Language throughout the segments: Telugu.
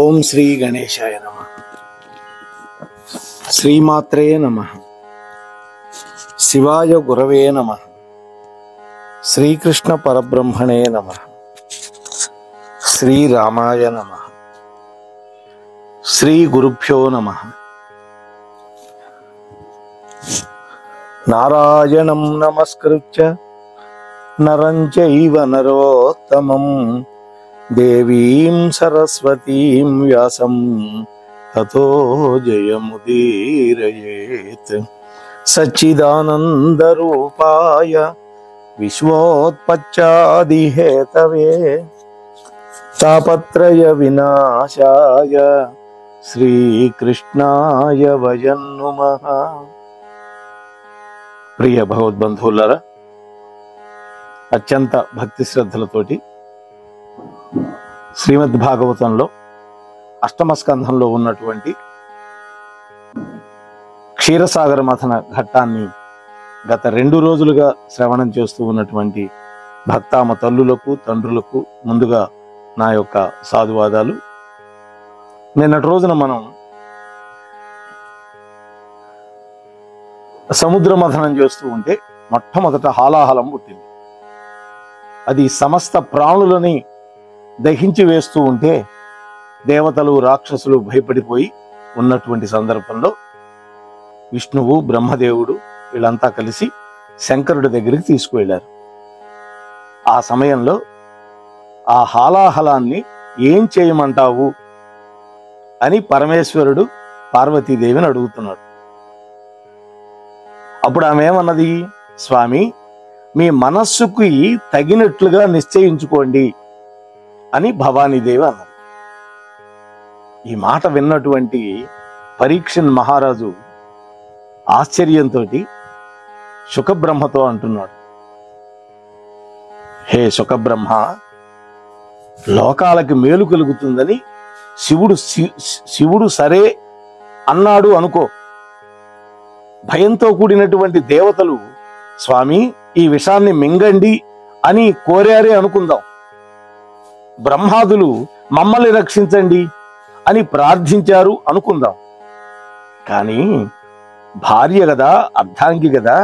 ఓం శ్రీ గణేశాయ నమః. శ్రీమాత్రే నమః. శివాయ గురవే నమః. శ్రీకృష్ణ పరబ్రహ్మణే నమః. శ్రీరామాయ నమః. శ్రీ గురుభ్యో నమః. నారాయణం నమస్కృత్య నరం చైవ నరోత్తమం దేవీం సరస్వతీం వ్యాసం తతో జయముదీరయేత్. సచ్చిదానందరూపాయ విశ్వోత్పత్యాదిహేతవే తాపత్రయ వినాశాయ శ్రీకృష్ణాయ వయం నమః. ప్రియ భగవద్బంధువులారా, అత్యంత భక్తి శ్రద్ధలతోటి శ్రీమద్ భాగవతంలో అష్టమ స్కంధంలో ఉన్నటువంటి క్షీరసాగర మథన ఘట్టాన్ని గత 2 రోజులుగా శ్రవణం చేస్తూ ఉన్నటువంటి భక్తామ తల్లులకు తండ్రులకు ముందుగా నా యొక్క సాధువాదాలు. నిన్నటి రోజున మనం సముద్ర మథనం చేస్తూ ఉంటే మొట్టమొదట హాలాహలం పుట్టింది. అది సమస్త ప్రాణులని దహించి వేస్తూ ఉంటే దేవతలు రాక్షసులు భయపడిపోయి ఉన్నటువంటి సందర్భంలో విష్ణువు బ్రహ్మదేవుడు వీళ్ళంతా కలిసి శంకరుడి దగ్గరికి తీసుకువెళ్ళారు. ఆ సమయంలో ఆ హాలాహలాన్ని ఏం చేయమంటావు అని పరమేశ్వరుడు పార్వతీదేవిని అడుగుతున్నాడు. అప్పుడు ఆమె ఏమన్నది, స్వామి మీ మనస్సుకి తగినట్లుగా నిశ్చయించుకోండి అని భవానీదేవి అన్నది. ఈ మాట విన్నటువంటి పరీక్షన్ మహారాజు ఆశ్చర్యంతో శుకబ్రహ్మతో అంటున్నాడు, హే శుకబ్రహ్మ, లోకాలకి మేలు కలుగుతుందని శివుడు సరే అన్నాడు అనుకో. భయంతో కూడినటువంటి దేవతలు స్వామి ఈ విషాన్ని మింగండి అని కోరారే అనుకుందాం. బ్రహ్మాదులు మమ్మల్ని రక్షించండి అని ప్రార్థించారు అనుకుందాం. కానీ భార్య కదా, అర్ధాంగి కదా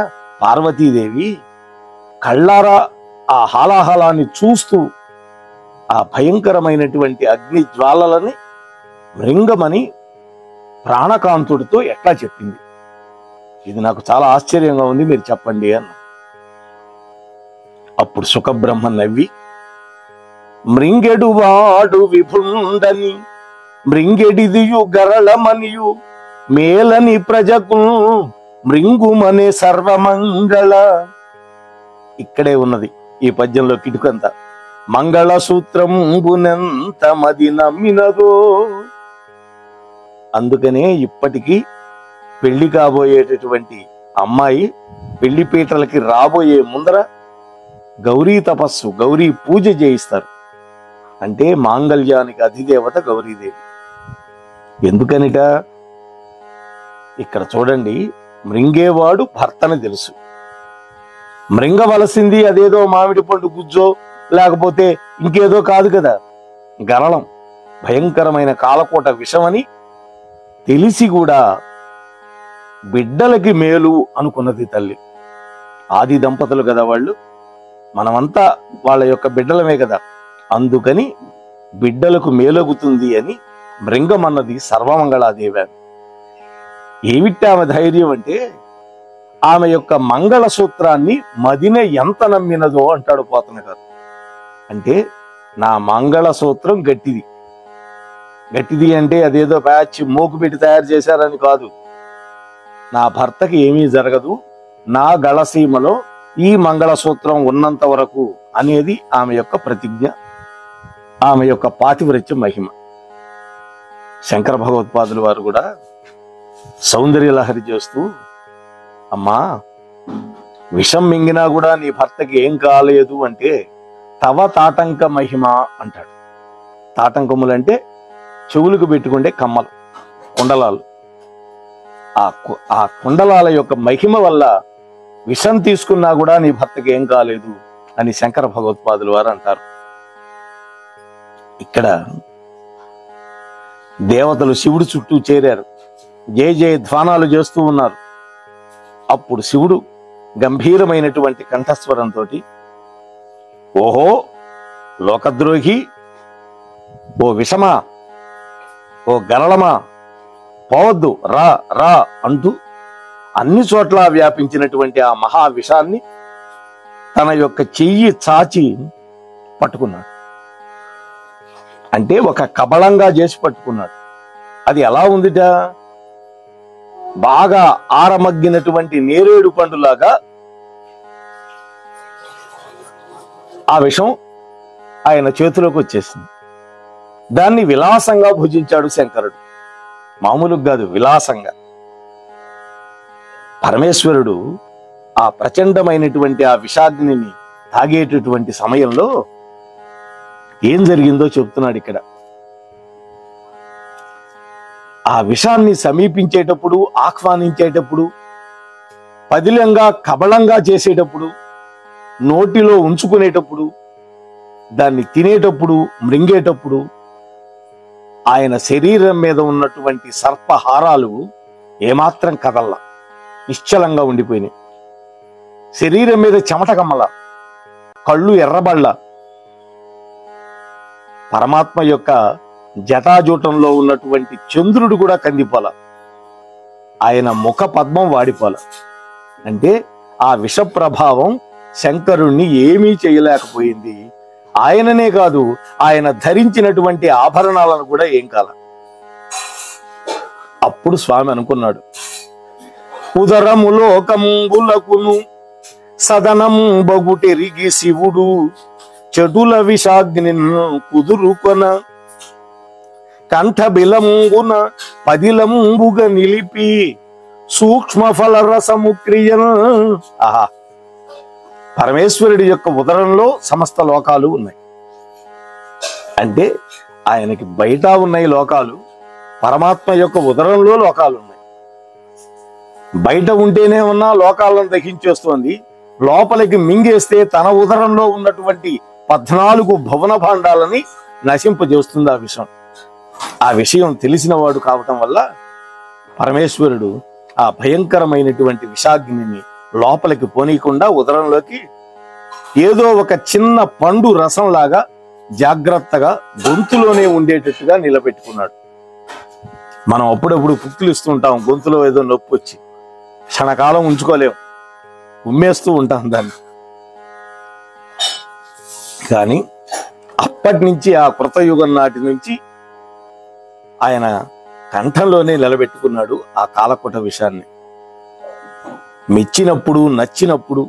పార్వతీదేవి, కళ్ళారా ఆ హాలాహలాన్ని చూస్తూ ఆ భయంకరమైనటువంటి అగ్ని జ్వాలలని మృంగమని ప్రాణకాంతుడితో ఎట్లా చెప్పింది? ఇది నాకు చాలా ఆశ్చర్యంగా ఉంది, మీరు చెప్పండి అన్న. అప్పుడు శుకబ్రహ్మ నవ్వి, మృంగెడువాడు విభుండని మృంగెడిదియు గరళమనియు మేలని ప్రజకు మృంగుమనే సర్వమంగళ. ఇక్కడే ఉన్నది ఈ పద్యంలో కిటుకంత. మంగళసూత్రంబునెంత మది నమ్మినదో. అందుకనే ఇప్పటికీ పెళ్లి కాబోయేటటువంటి అమ్మాయి పెళ్లి పీటలకి రాబోయే ముందర గౌరీ తపస్సు, గౌరీ పూజ చేయిస్తారు. అంటే మాంగళ్యానికి అధిదేవత గౌరీదేవి. ఎందుకనిట? ఇక్కడ చూడండి, మృంగేవాడు భర్తని తెలుసు. మృంగవలసింది అదేదో మామిడి పండు గుజ్జో లేకపోతే ఇంకేదో కాదు కదా, గరళం, భయంకరమైన కాలకోట విషమని తెలిసి కూడా బిడ్డలకి మేలు అనుకున్నది తల్లి. ఆది దంపతులు కదా వాళ్ళు, మనమంతా వాళ్ళ యొక్క బిడ్డలమే కదా. అందుకని బిడ్డలకు మేలగుతుంది అని మృంగమన్నది సర్వమంగళాదేవి. ఏమిటి ఆమె ధైర్యం అంటే, ఆమె యొక్క మంగళ సూత్రాన్ని మదినే ఎంత నమ్మినదో అంటాడు పోతన గారు. అంటే నా మంగళ సూత్రం గట్టిది. గట్టిది అంటే అదేదో ప్యాచ్ మోకు పెట్టి తయారు చేశారని కాదు. నా భర్తకి ఏమీ జరగదు, నా గళసీమలో ఈ మంగళసూత్రం ఉన్నంత వరకు అనేది ఆమె యొక్క ప్రతిజ్ఞ, ఆమె యొక్క పాతివ్రత్య మహిమ. శంకర భగవత్పాదులు వారు కూడా సౌందర్య లహరి చేస్తూ, అమ్మా విషం మింగినా కూడా నీ భర్తకి ఏం కాలేదు అంటే తవ తాటంక మహిమ అంటాడు. తాటంకములంటే చెవులకు పెట్టుకుంటే కమ్మలు, కుండలాలు. ఆ కుండలాల యొక్క మహిమ వల్ల విషం తీసుకున్నా కూడా నీ భర్తకి ఏం కాలేదు అని శంకర భగవత్పాదులు వారు అంటారు. ఇక్కడ దేవతలు శివుడి చుట్టూ చేరారు, జయ జయ ధ్వానాలు చేస్తూ ఉన్నారు. అప్పుడు శివుడు గంభీరమైనటువంటి కంఠస్వరంతో, ఓహో లోకద్రోహి, ఓ విషమా, ఓ గరళమా, పోవద్దు, రా రా అంటూ అన్ని చోట్ల వ్యాపించినటువంటి ఆ మహా విషాన్ని తన యొక్క చెయ్యి చాచి పట్టుకున్నాడు. అంటే ఒక కబళంగా చేసి పట్టుకున్నాడు. అది ఎలా ఉందిట, బాగా ఆరమగ్గినటువంటి నేరేడు పండులాగా ఆ విషం ఆయన చేతిలోకి వచ్చేసింది. దాన్ని విలాసంగా భుజించాడు శంకరుడు. మామూలుగా కాదు, విలాసంగా. పరమేశ్వరుడు ఆ ప్రచండమైనటువంటి ఆ విషాగ్నిని తాగేటటువంటి సమయంలో ఏం జరిగిందో చెప్తున్నాడు ఇక్కడ. ఆ విషాన్ని సమీపించేటప్పుడు, ఆహ్వానించేటప్పుడు, పదిలంగా కబళంగా చేసేటప్పుడు, నోటిలో ఉంచుకునేటప్పుడు, దాన్ని తినేటప్పుడు, మృంగేటప్పుడు ఆయన శరీరం మీద ఉన్నటువంటి సర్పహారాలు ఏమాత్రం కదల్లా, నిశ్చలంగా ఉండిపోయినాయి. శరీరం మీద చెమట కమ్మల, కళ్ళు ఎర్రబళ్ళ. పరమాత్మ యొక్క జటాజూటంలో ఉన్నటువంటి చంద్రుడు కూడా కందిపోల, ఆయన ముఖ పద్మం వాడిపోల. అంటే ఆ విష ప్రభావం శంకరుణ్ణి ఏమీ చేయలేకపోయింది. ఆయననే కాదు, ఆయన ధరించినటువంటి ఆభరణాలను కూడా ఏం కాల. అప్పుడు స్వామి అనుకున్నాడు, ఉదరములోకంబులకును సదనం బగుటెరిగి శివుడు చెడుల విషాగ్ని కుదురుకొన కంఠబిలంబున పదిలంబుగా నిలిపి సూక్ష్మ ఫల రసము క్రియను. ఆహా, పరమేశ్వరుడి యొక్క ఉదరంలో సమస్త లోకాలు ఉన్నాయి. అంటే ఆయనకి బయట ఉన్నాయి లోకాలు, పరమాత్మ యొక్క ఉదరంలో లోకాలు ఉన్నాయి. బయట ఉంటేనే ఉన్న లోకాలను దహించేస్తోంది, లోపలికి మింగేస్తే తన ఉదరంలో ఉన్నటువంటి 14 భువన భాండాలని నశింపజేస్తుంది ఆ విషయం. ఆ విషయం తెలిసిన వాడు కావటం వల్ల పరమేశ్వరుడు ఆ భయంకరమైనటువంటి విషాగ్నిని లోపలికి పోనీయకుండా ఉదరంలోకి ఏదో ఒక చిన్న పండు రసంలాగా జాగ్రత్తగా గొంతులోనే ఉండేటట్టుగా నిలబెట్టుకున్నాడు. మనం అప్పుడప్పుడు పుక్కిలిస్తుంటాం, గొంతులో ఏదో నొప్పి వచ్చి క్షణకాలం ఉంచుకోలేం, ఉమ్మేస్తూ ఉంటాం దాన్ని. కానీ అప్పటి నుంచి, ఆ కృతయుగం నాటి నుంచి ఆయన కంఠంలోనే నిలబెట్టుకున్నాడు ఆ కాలకుట విషయాన్ని. మెచ్చినప్పుడు, నచ్చినప్పుడు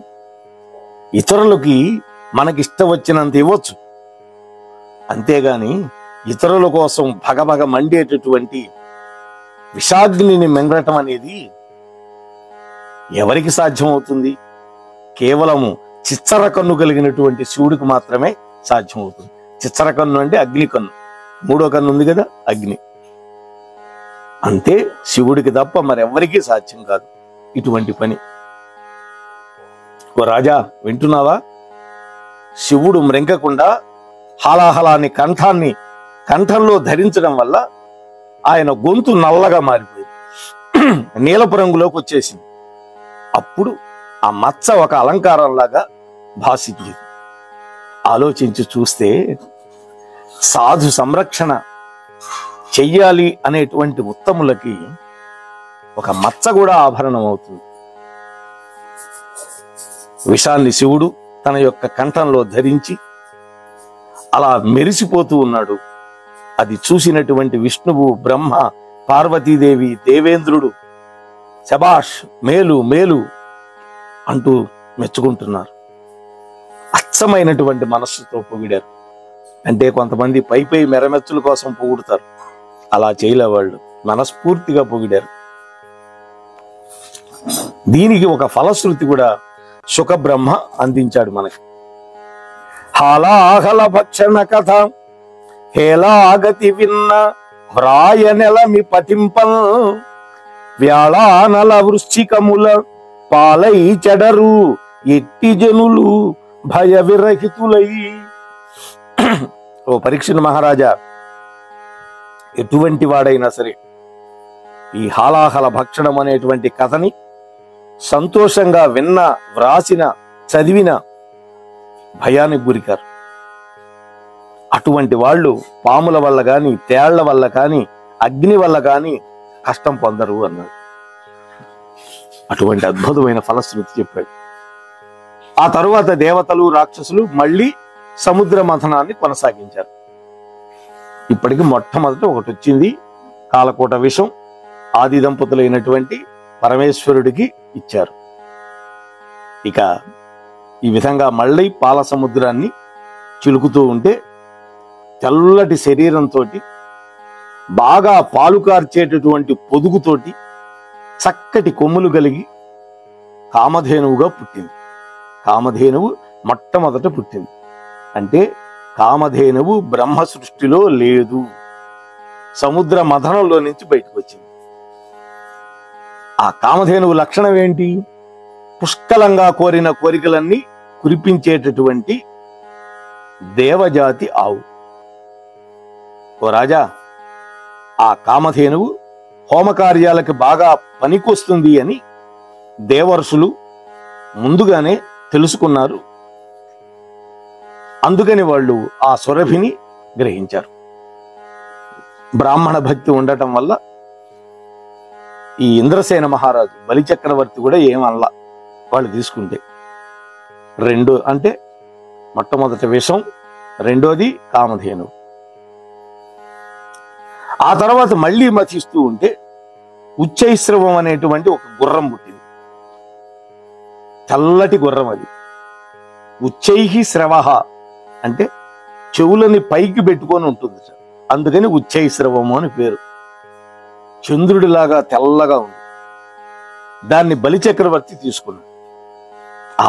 ఇతరులకి మనకిష్టం వచ్చినంత ఇవ్వచ్చు, అంతేగాని ఇతరుల కోసం భగభగ మండేటటువంటి విషాగ్నిని మెంగటం అనేది ఎవరికి సాధ్యం అవుతుంది? కేవలము చిచ్చర కన్ను కలిగినటువంటి శివుడికి మాత్రమే సాధ్యం అవుతుంది. చిచ్చర కన్ను అంటే అగ్ని కన్ను, 3వ కన్ను ఉంది కదా, అగ్ని. అంతే, శివుడికి తప్ప మరెవ్వరికీ సాధ్యం కాదు ఇటువంటి పని. ఓ రాజా, వింటున్నావా? శివుడు మ్రెంకకుండా హాలాహలాన్ని కంఠంలో ధరించడం వల్ల ఆయన గొంతు నల్లగా మారిపోయింది, నీలపు రంగులోకి వచ్చేసింది. అప్పుడు ఆ మచ్చ ఒక అలంకారంలాగా భాషించింది. ఆలోచించి చూస్తే సాధు సంరక్షణ చెయ్యాలి అనేటువంటి ఉత్తములకి ఒక మచ్చ కూడా ఆభరణం అవుతుంది. విషాన్ని శివుడు తన యొక్క కంఠంలో ధరించి అలా మెరిసిపోతూ ఉన్నాడు. అది చూసినటువంటి విష్ణువు, బ్రహ్మ, పార్వతీదేవి, దేవేంద్రుడు శబాష్, మేలు మేలు అంటూ మెచ్చుకుంటున్నారు. అచ్చమైనటువంటి మనస్సుతో పొగిడారు. అంటే కొంతమంది పై మెరమెచ్చుల కోసం పొగుడుతారు, అలా చేయలే వాళ్ళు, మనస్ఫూర్తిగా పొగిడారు. దీనికి ఒక ఫలశ్రుతి కూడా శుకబ్రహ్మ అందించాడు మనకి. హాలాహల భక్షణ కథ హేలాగతి విన్న వ్రాయ నెలమి పఠింపల్ వ్యాళానల వృశ్చికముల పాలై చెడరు ఎట్టి జనులు భయ విరహితులై. ఓ పరీక్షణ మహారాజా, ఎటువంటి వాడైనా సరే ఈ హాలాహల భక్షణం అనేటువంటి కథని సంతోషంగా విన్న, వ్రాసిన, చదివిన భయానికి గురికారు. అటువంటి వాళ్ళు పాముల వల్ల గాని, తేళ్ల వల్ల కాని, అగ్ని వల్ల కాని కష్టం పొందరు అన్నాడు. అటువంటి అద్భుతమైన ఫలశ్రుతి చెప్పాడు. ఆ తరువాత దేవతలు, రాక్షసులు మళ్ళీ సముద్ర మథనాన్ని కొనసాగించారు. ఇప్పటికి మొట్టమొదట ఒకటి వచ్చింది, కాలకూట విషం ఆది దంపతులైనటువంటి పరమేశ్వరుడికి ఇచ్చారు. ఇక ఈ విధంగా మళ్ళీ పాల సముద్రాన్ని చిలుకుతూ ఉంటే తెల్లటి శరీరంతో, బాగా పాలు కార్చేటటువంటి పొదుగుతోటి, చక్కటి కొమ్ములు కలిగి కామధేనువుగా పుట్టింది. కామధేనువు మొట్టమొదట పుట్టింది. అంటే కామధేనువు బ్రహ్మ సృష్టిలో లేదు, సముద్ర మథనంలో నుంచి బయటకు వచ్చింది. ఆ కామధేనువు లక్షణం ఏంటి? పుష్కలంగా కోరిన కోరికలన్నీ కురిపించేటటువంటి దేవజాతి ఆవు. ఓ రాజా, ఆ కామధేనువు హోమకార్యాలకు బాగా పనికొస్తుంది అని దేవర్షులు ముందుగానే తెలుసుకున్నారు. అందుకని వాళ్ళు ఆ సురభిని గ్రహించారు. బ్రాహ్మణ భక్తి ఉండటం వల్ల ఈ ఇంద్రసేన మహారాజు, బలిచక్రవర్తి కూడా ఏమనలా వాళ్ళు తీసుకుంటే. రెండు అంటే మొట్టమొదటి విషం, రెండోది కామధేను. ఆ తర్వాత మళ్ళీ మథిస్తూ ఉంటే ఉచ్చైశ్రవం అనేటువంటి ఒక గుర్రం పుట్టింది. చల్లటి గుర్రం అది. ఉచ్చైహి శ్రవహ అంటే చెవులని పైకి పెట్టుకొని ఉంటుంది, అందుకని ఉచ్చైశ్రవము అని పేరు. చంద్రుడిలాగా తెల్లగా ఉంది. దాన్ని బలిచక్రవర్తి తీసుకున్నాడు.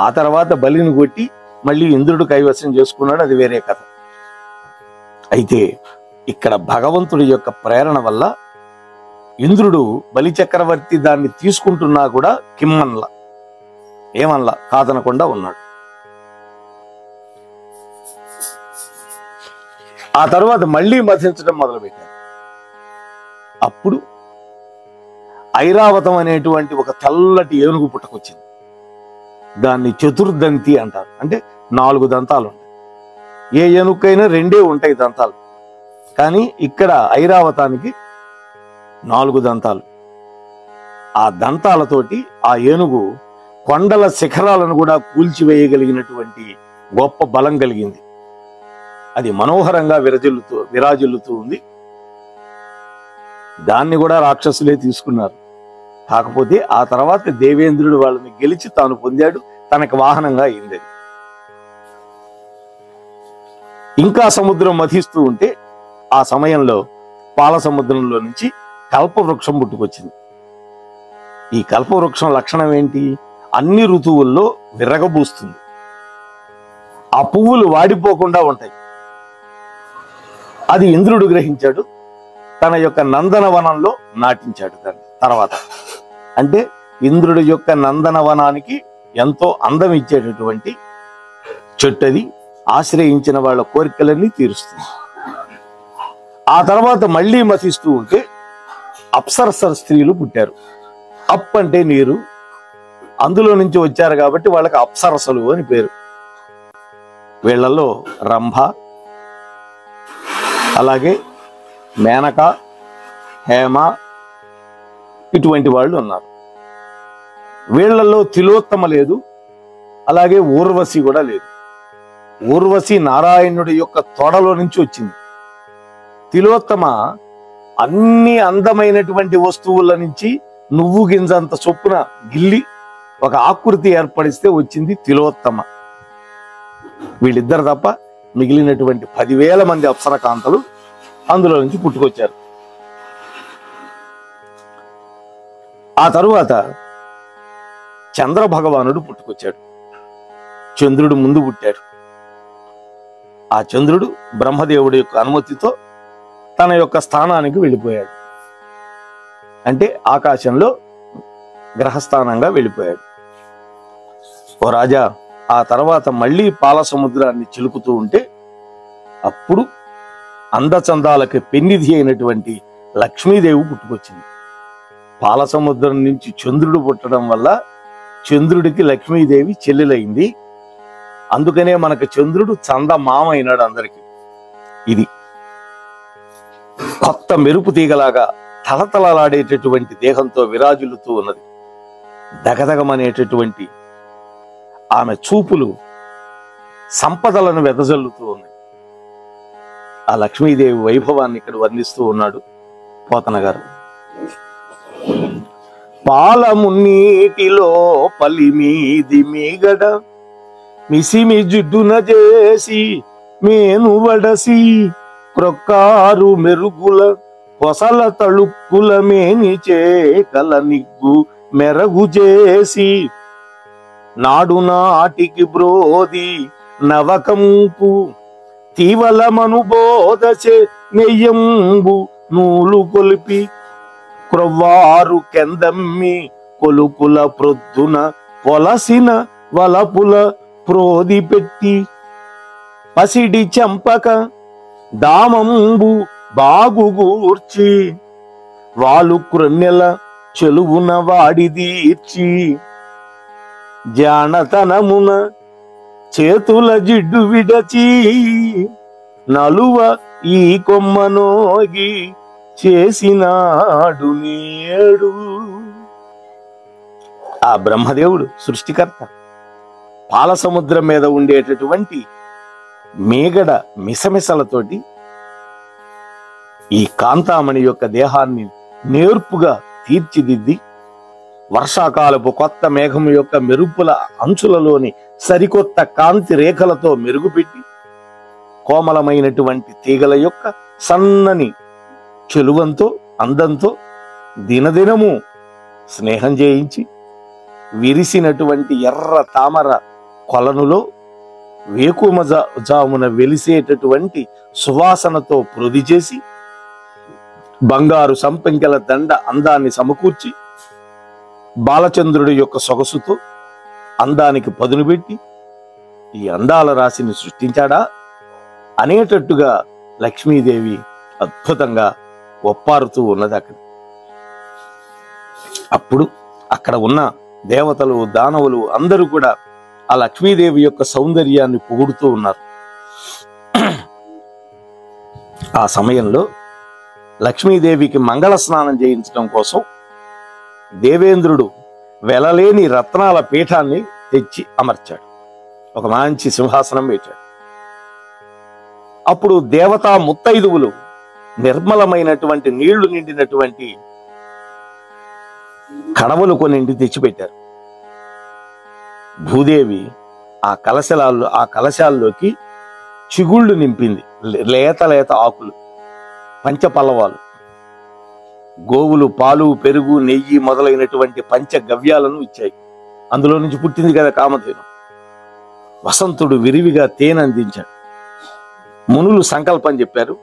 ఆ తర్వాత బలిని కొట్టి మళ్ళీ ఇంద్రుడు కైవసం చేసుకున్నాడు, అది వేరే కథ. అయితే ఇక్కడ భగవంతుడి యొక్క ప్రేరణ వల్ల ఇంద్రుడు బలిచక్రవర్తి దాన్ని తీసుకుంటున్నా కూడా కిమ్మన్లా, ఏమన్లా, కాదనకుండా ఉన్నాడు. ఆ తర్వాత మళ్ళీ మథించడం మొదలుపెట్టారు. అప్పుడు ఐరావతం అనేటువంటి ఒక తెల్లటి ఏనుగు పుట్టకొచ్చింది. దాన్ని చతుర్దంతి అంటారు. అంటే 4 దంతాలు ఉంటాయి. ఏ ఏనుగుకైనా 2 ఉంటాయి దంతాలు, కానీ ఇక్కడ ఐరావతానికి 4 దంతాలు. ఆ దంతాలతోటి ఆ ఏనుగు కొండల శిఖరాలను కూడా కూల్చివేయగలిగినటువంటి గొప్ప బలం కలిగింది. అది మనోహరంగా విరాజిల్లుతూ ఉంది. దాన్ని కూడా రాక్షసులే తీసుకున్నారు. కాకపోతే ఆ తర్వాత దేవేంద్రుడు వాళ్ళని గెలిచి తాను పొందాడు, తనకు వాహనంగా అయింది. ఇంకా సముద్రం మథిస్తూ ఉంటే ఆ సమయంలో పాల సముద్రంలో నుంచి కల్పవృక్షం పుట్టుకొచ్చింది. ఈ కల్పవృక్షం లక్షణం ఏంటి? అన్ని ఋతువుల్లో విరగబూస్తుంది. ఆ పువ్వులు వాడిపోకుండా ఉంటాయి. అది ఇంద్రుడు గ్రహించాడు, తన యొక్క నందనవనంలో నాటించాడు దాన్ని. తర్వాత అంటే ఇంద్రుడి యొక్క నందనవనానికి ఎంతో అందం ఇచ్చేటటువంటి చెట్టు అది. ఆశ్రయించిన వాళ్ళ కోరికలన్నీ తీరుస్తుంది. ఆ తర్వాత మళ్ళీ మథిస్తూ ఉంటే అప్సరస స్త్రీలు పుట్టారు. అప్ అంటే నీరు, అందులో నుంచి వచ్చారు కాబట్టి వాళ్ళకి అప్సరసలు అని పేరు. వీళ్లలో రంభ, అలాగే మేనక, హేమ ఇటువంటి వాళ్ళు ఉన్నారు. వీళ్లలో తిలోత్తమ లేదు, అలాగే ఊర్వశి కూడా లేదు. ఊర్వశి నారాయణుడి యొక్క తొడలో నుంచి వచ్చింది. తిలోత్తమ అన్ని అందమైనటువంటి వస్తువుల నుంచి నువ్వు గింజంత చొప్పున గిల్లి ఒక ఆకృతి ఏర్పడిస్తే వచ్చింది తిలోత్తమ. వీళ్ళిద్దరు తప్ప మిగిలినటువంటి 10,000 మంది అప్సరకాంతలు అందులో నుంచి పుట్టుకొచ్చారు. ఆ తరువాత చంద్ర భగవానుడు పుట్టుకొచ్చాడు. చంద్రుడు ముందు పుట్టాడు. ఆ చంద్రుడు బ్రహ్మదేవుడి యొక్క అనుమతితో తన యొక్క స్థానానికి వెళ్ళిపోయాడు. అంటే ఆకాశంలో గ్రహస్థానంగా వెళ్ళిపోయాడు. ఓ రాజా, ఆ తర్వాత మళ్ళీ పాల సముద్రాన్ని చిలుకుతూ ఉంటే అప్పుడు అందచందాలకు పెన్నిధి అయినటువంటి లక్ష్మీదేవి పుట్టుకొచ్చింది. పాలసముద్రం నుంచి చంద్రుడు పుట్టడం వల్ల చంద్రుడికి లక్ష్మీదేవి చెల్లెలైంది. అందుకనే మనకు చంద్రుడు చందమామ అయినాడు అందరికి. ఇది కొత్త మెరుపు తీగలాగా తలతలలాడేటటువంటి దేహంతో విరాజులుతూ ఉన్నది. దగదగమనేటటువంటి ఆమె చూపులు సంపదలను వెదజల్లుతూ ఉన్నాయి. ఆ లక్ష్మీదేవి వైభవాన్ని ఇక్కడ వర్ణిస్తూ ఉన్నాడు పోతన గారు. పాలమున్నీటిలో పలిమీది మీగడ మిసిమి జిడ్డున చేసి మేను వడసి క్రొక్కారు మెరుగుల కొసల తళుక్కుల మేని చేకల నిగ్గు మెరగు చేసి నాడు నాటికి బ్రోది నవకంపు తీవలమను బోధచే నెయ్యంబు నూలు కొలిపి క్రొవ్వారు కెందమ్మి కొలుకుల ప్రొద్దున పొలసిన వలపుల ప్రోది పెట్టి పసిడి చెంపక దామంబు బాగుగూర్చి వాలు క్రొన్నెల చెలువున వాడిదీర్చి జానతనమున చేతుల జిడ్డు విడచి నలువ ఈ కొమ్మనోగి చేసినాడు నేడు. ఆ బ్రహ్మదేవుడు సృష్టికర్త పాలసముద్రం మీద ఉండేటటువంటి మేగడ మిసమిసలతోటి ఈ కాంతామణి యొక్క దేహాన్ని నేర్పుగా తీర్చిదిద్ది వర్షాకాలపు కొత్త మేఘం యొక్క మెరుపుల అంచులలోని సరికొత్త కాంతి రేఖలతో మెరుగుపెట్టి కోమలమైనటువంటి తీగల యొక్క సన్నని చెలువంతో అందంతో దినదినము స్నేహం చేయించి విరిసినటువంటి ఎర్ర తామర కొలనులో వేకుమజామున వెలిసేటటువంటి సువాసనతో ప్రొది చేసి బంగారు సంపెంకెల దండ అందాన్ని సమకూర్చి బాలచంద్రుడి యొక్క సొగసుతో అందానికి పదును పెట్టి ఈ అందాల రాశిని సృష్టించాడా అనేటట్టుగా లక్ష్మీదేవి అద్భుతంగా ఒప్పారుతూ ఉన్నది అక్కడ. అప్పుడు అక్కడ ఉన్న దేవతలు దానవులు అందరూ కూడా ఆ లక్ష్మీదేవి యొక్క సౌందర్యాన్ని పొగుడుతూ ఉన్నారు. ఆ సమయంలో లక్ష్మీదేవికి మంగళ స్నానం చేయించడం కోసం దేవేంద్రుడు వెలలేని రత్నాల పీఠాన్ని తెచ్చి అమర్చాడు. ఒక మంచి సింహాసనం పెట్టాడు. అప్పుడు దేవతా ముత్తైదువులు నిర్మలమైనటువంటి నీళ్లు నిండినటువంటి కడవలు కొన్నింటి తెచ్చిపెట్టారు. భూదేవి ఆ కలశాల్లోకి చిగుళ్ళు నింపింది. లేత లేత ఆకులు, పంచపల్లవాలు, గోవులు పాలు పెరుగు నెయ్యి మొదలైనటువంటి పంచగవ్యాలను ఇచ్చాయి. అందులో నుంచి పుట్టింది కదా కామధేను. వసంతుడు విరివిగా తేనె అందించాడు. మునులు సంకల్పం చెప్పారు.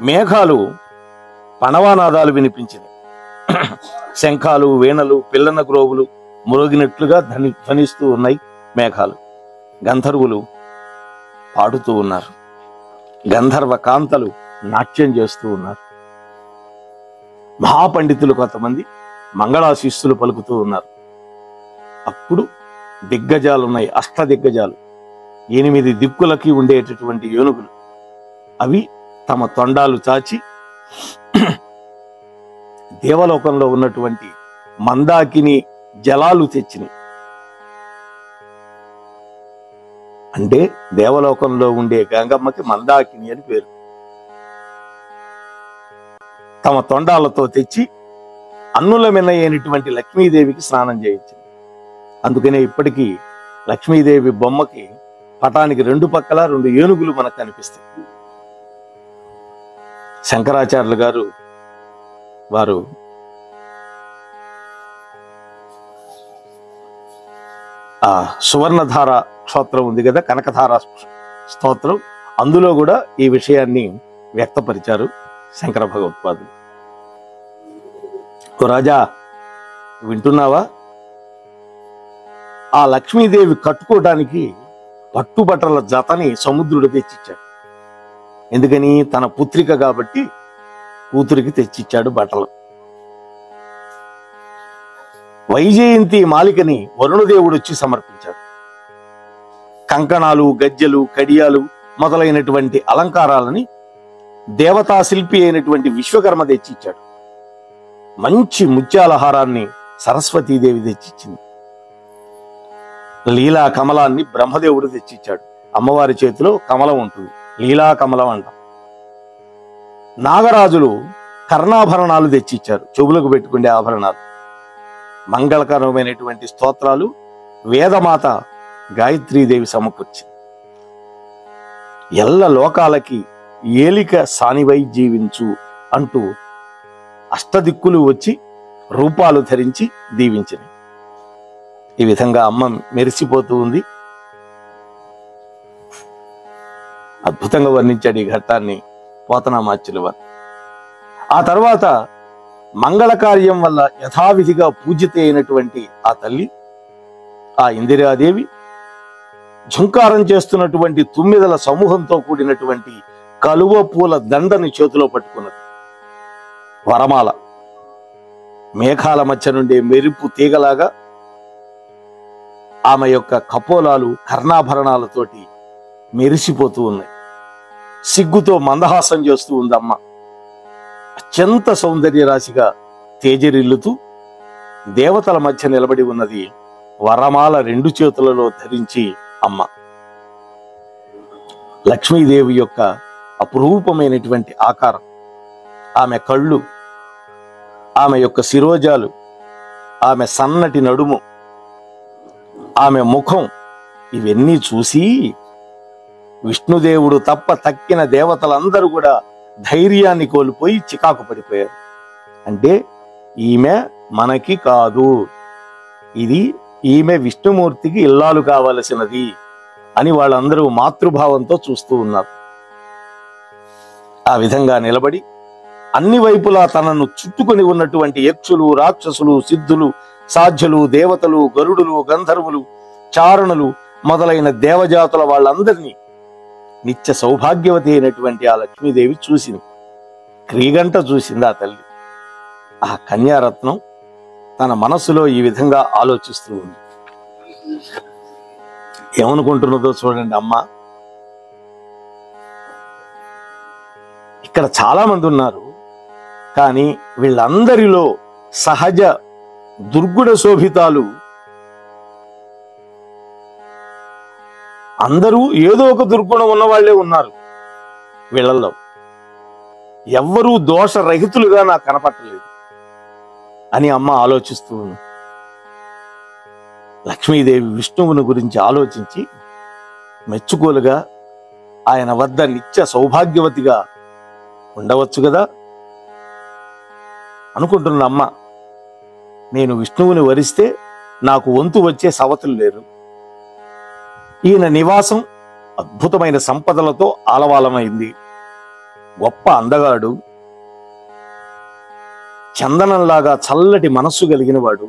మేఘాలు పణవానాదాలు వినిపించింది. శంఖాలు వీణలు పిల్లన గ్రోవులు మురోగినట్లుగా ధ్వనిస్తూ ఉన్నాయి మేఘాలు. గంధర్వులు పాడుతూ ఉన్నారు. గంధర్వ కాంతలు నాట్యం చేస్తూ ఉన్నారు. మహాపండితులు కొంతమంది మంగళాశీస్సులు పలుకుతూ ఉన్నారు. అప్పుడు దిగ్గజాలు ఉన్నాయి. అష్టదిగ్గజాలు, 8 దిక్కులకి ఉండేటటువంటి ఏనుగులు. అవి తమ తొండాలు చాచి దేవలోకంలో ఉన్నటువంటి మందాకిని జలాలు తెచ్చినాయి. అంటే దేవలోకంలో ఉండే గంగమ్మకి మందాకిని అని పేరు. తమ తొండాలతో తెచ్చి అన్నుల మిన్నయ్యైనటువంటి లక్ష్మీదేవికి స్నానం చేయించింది. అందుకనే ఇప్పటికీ లక్ష్మీదేవి బొమ్మకి పటానికి 2 పక్కల 2 ఏనుగులు మనకు కనిపిస్తాయి. శంకరాచార్యులు గారు వారు ఆ సువర్ణధార స్తోత్రం ఉంది కదా, కనకధార స్తోత్రం, అందులో కూడా ఈ విషయాన్ని వ్యక్తపరిచారు శంకర భగవత్పాదులు. ఓ రాజా, వింటున్నావా? ఆ లక్ష్మీదేవి కట్టుకోవడానికి పట్టుబట్టల జతని సముద్రుడు తెచ్చిచ్చాడు. ఎందుకని? తన పుత్రిక కాబట్టి కూతురికి తెచ్చిచ్చాడు బట్టలు. వైజయంతి మాలికని వరుణదేవుడు వచ్చి సమర్పించాడు. కంకణాలు, గజ్జెలు, కడియాలు మొదలైనటువంటి అలంకారాలని దేవతా శిల్పి అయినటువంటి విశ్వకర్మ తెచ్చిచ్చాడు. మంచి ముత్యాలహారాన్ని సరస్వతీదేవి తెచ్చిచ్చింది. లీలా కమలాన్ని బ్రహ్మదేవుడు తెచ్చిచ్చాడు. అమ్మవారి చేతిలో కమలం ఉంటుంది, లీలా కమలం అంటాం. నాగరాజులు కర్ణాభరణాలు తెచ్చిచ్చారు, చెవులకు పెట్టుకునే ఆభరణాలు. మంగళకరమైనటువంటి స్తోత్రాలు వేదమాత గాయత్రీదేవి సమకూర్చింది. ఎల్ల లోకాలకి ఏలిక సానివై జీవించు అంటూ అష్టదిక్కులు వచ్చి రూపాలు ధరించి దీవించింది. ఈ విధంగా అమ్మ మెరిసిపోతూ ఉంది. అద్భుతంగా వర్ణించాడు ఈ ఘట్టాన్ని పోతనామాచ్యుల వారు. ఆ తర్వాత మంగళ కార్యం వల్ల యథావిధిగా పూజిత అయినటువంటి ఆ తల్లి, ఆ ఇందిరాదేవి ఝుంకారం చేస్తున్నటువంటి 9 సమూహంతో కూడినటువంటి కలువ పూల దండని చేతిలో పట్టుకున్నది. వరమాల మేఘాల మధ్య నుండి మెరుపు తీగలాగా ఆమె యొక్క కపోలాలు కర్ణాభరణాలతోటి మెరిసిపోతూ ఉన్నాయి. సిగ్గుతో మందహాసం చేస్తూ ఉందమ్మ. అత్యంత సౌందర్య రాశిగా తేజరిల్లుతూ దేవతల మధ్య నిలబడి ఉన్నది వరమాల 2 చేతులలో ధరించి అమ్మ. లక్ష్మీదేవి యొక్క అపురూపమైనటువంటి ఆకారం, ఆమె కళ్ళు, ఆమె యొక్క శిరోజాలు, ఆమె సన్నటి నడుము, ఆమె ముఖం, ఇవన్నీ చూసి విష్ణుదేవుడు తప్ప తక్కిన దేవతలందరూ కూడా ధైర్యాన్ని కోల్పోయి చికాకు పడిపోయారు. అంటే ఈమె మనకి కాదు, ఇది ఈమె విష్ణుమూర్తికి ఇల్లాలు కావలసినది అని వాళ్ళందరూ మాతృభావంతో చూస్తూ ఉన్నారు. ఆ విధంగా నిలబడి అన్ని వైపులా తనను చుట్టుకొని ఉన్నటువంటి యక్షులు, రాక్షసులు, సిద్ధులు, సాధ్యులు, దేవతలు, గరుడులు, గంధర్వులు, చారణులు మొదలైన దేవజాతుల వాళ్ళందరినీ నిత్య సౌభాగ్యవతి అయినటువంటి ఆ లక్ష్మీదేవి చూసింది. క్రీగంట చూసింది ఆ తల్లి. ఆ కన్యారత్నం తన మనస్సులో ఈ విధంగా ఆలోచిస్తూ ఉంది. ఏమనుకుంటున్నదో చూడండి అమ్మ. ఇక్కడ చాలా మంది ఉన్నారు, కానీ వీళ్ళందరిలో సహజ దుర్గుణ శోభితాలు అందరూ ఏదో ఒక దుర్గుణం ఉన్నవాళ్లే ఉన్నారు. వీళ్ళల్లో ఎవ్వరూ దోషరహితులుగా నాకు కనపట్టలేదు అని అమ్మ ఆలోచిస్తూ ఉంది. లక్ష్మీదేవి విష్ణువుని గురించి ఆలోచించి మెచ్చుకోలుగా ఆయన వద్ద నిత్య సౌభాగ్యవతిగా ఉండవచ్చు కదా అనుకుంటున్న అమ్మ. నేను విష్ణువుని వరిస్తే నాకు వంతు వచ్చే సవతులు లేరు. ఈయన నివాసం అద్భుతమైన సంపదలతో ఆలవాలమైంది. గొప్ప అందగాడు, చందనంలాగా చల్లటి మనస్సు కలిగిన వాడు,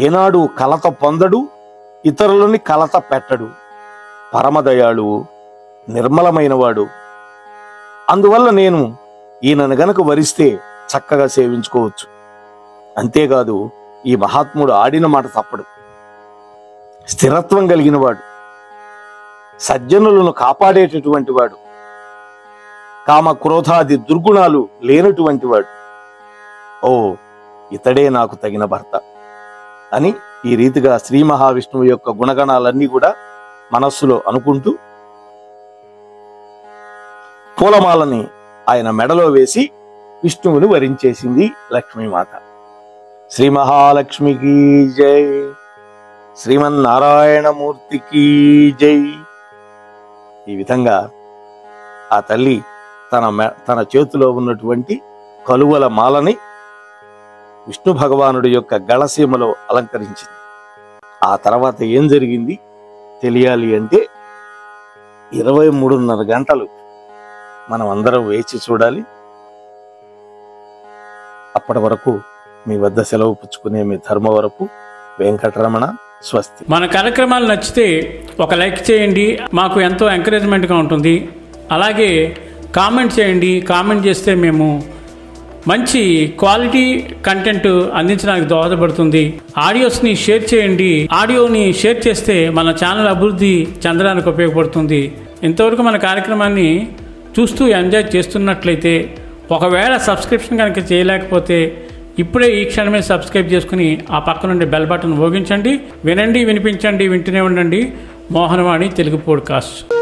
ఏనాడు కలత పొందడు, ఇతరులని కలత పెట్టడు, పరమదయాళువు, నిర్మలమైన వాడు. అందువల్ల నేను ఈయనను గనక వరిస్తే చక్కగా సేవించుకోవచ్చు. అంతేకాదు ఈ మహాత్ముడు ఆడిన మాట తప్పడు, స్థిరత్వం కలిగిన వాడు, సజ్జనులను కాపాడేటటువంటి వాడు, కామ క్రోధాది దుర్గుణాలు లేనటువంటి వాడు. ఓ, ఇతడే నాకు తగిన భర్త అని ఈ రీతిగా శ్రీ మహావిష్ణువు యొక్క గుణగణాలన్నీ కూడా మనస్సులో అనుకుంటూ పూలమాలని ఆయన మెడలో వేసి విష్ణువుని వరించేసింది లక్ష్మీమాత. శ్రీ మహాలక్ష్మికి జై, శ్రీమన్నారాయణమూర్తికి జై. ఈ విధంగా ఆ తల్లి తన చేతిలో ఉన్నటువంటి కలువల మాలని విష్ణు భగవానుడి యొక్క గళసీమలో అలంకరించింది. ఆ తర్వాత ఏం జరిగింది తెలియాలి అంటే 23:30 గంటలు మనం అందరం వేచి చూడాలి. అప్పటి వరకు మీ వద్ద సెలవు పుచ్చుకునే మీ ధర్మవరపు వెంకటరమణ. స్వస్తి. మన కార్యక్రమాలు నచ్చితే ఒక లైక్ చేయండి, మాకు ఎంతో ఎంకరేజ్మెంట్గా ఉంటుంది. అలాగే కామెంట్ చేయండి. కామెంట్ చేస్తే మేము మంచి క్వాలిటీ కంటెంట్ అందించడానికి దోహదపడుతుంది. ఆడియోస్ని షేర్ చేయండి. ఆడియోని షేర్ చేస్తే మన ఛానల్ అభివృద్ధి చెందడానికి ఉపయోగపడుతుంది. ఇంతవరకు మన కార్యక్రమాన్ని చూస్తూ ఎంజాయ్ చేస్తున్నట్లయితే, ఒకవేళ సబ్స్క్రిప్షన్ కనుక చేయలేకపోతే ఇప్పుడే ఈ క్షణమే సబ్స్క్రైబ్ చేసుకుని ఆ పక్క నుండి బెల్ బటన్ మోగించండి. వినండి, వినిపించండి, వింటూనే ఉండండి మోహనవాణి తెలుగు పోడ్కాస్ట్.